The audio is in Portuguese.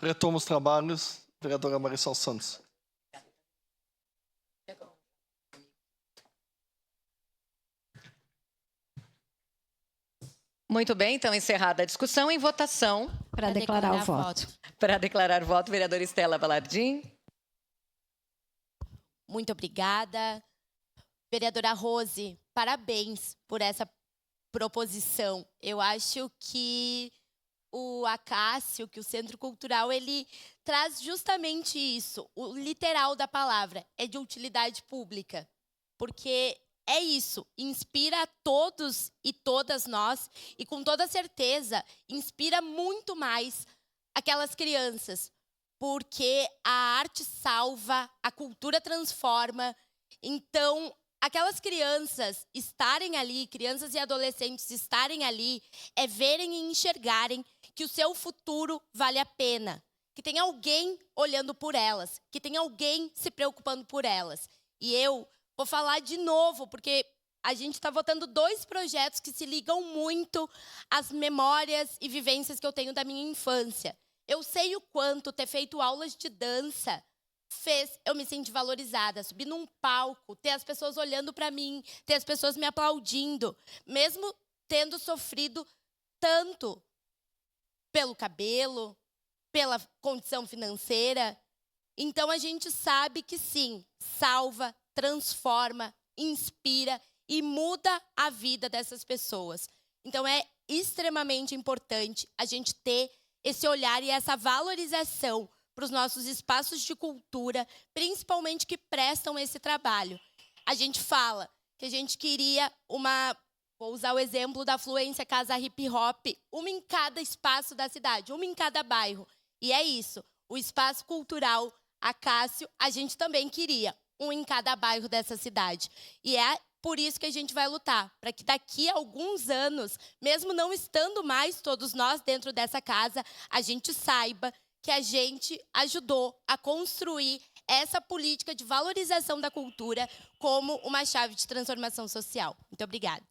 retoma os trabalhos. Vereadora Marissol Santos. Muito bem, então, encerrada a discussão, em votação. Para declarar o voto. Para declarar voto, vereadora Estela Balardim. Muito obrigada. Vereadora Rose, parabéns por essa proposição. Eu acho que o Acácio, que o Centro Cultural, ele traz justamente isso. O literal da palavra é de utilidade pública. Porque é isso, inspira a todos e todas nós, e com toda certeza, inspira muito mais aquelas crianças, porque a arte salva, a cultura transforma. Então, aquelas crianças estarem ali, crianças e adolescentes estarem ali, é verem e enxergarem que o seu futuro vale a pena, que tem alguém olhando por elas, que tem alguém se preocupando por elas. E eu vou falar de novo, porque a gente está votando 2 projetos que se ligam muito às memórias e vivências que eu tenho da minha infância. Eu sei o quanto ter feito aulas de dança fez eu me sentir valorizada, subir num palco, ter as pessoas olhando para mim, ter as pessoas me aplaudindo, mesmo tendo sofrido tanto pelo cabelo, pela condição financeira. Então, a gente sabe que sim, salva, transforma, inspira e muda a vida dessas pessoas. Então, é extremamente importante a gente ter esse olhar e essa valorização para os nossos espaços de cultura, principalmente que prestam esse trabalho. A gente fala que a gente queria vou usar o exemplo da Fluência Casa Hip Hop, uma em cada espaço da cidade, uma em cada bairro. E é isso, o espaço cultural Acácio, a gente também queria um em cada bairro dessa cidade. E é por isso que a gente vai lutar, para que daqui a alguns anos, mesmo não estando mais todos nós dentro dessa casa, a gente saiba que a gente ajudou a construir essa política de valorização da cultura como uma chave de transformação social. Muito obrigada.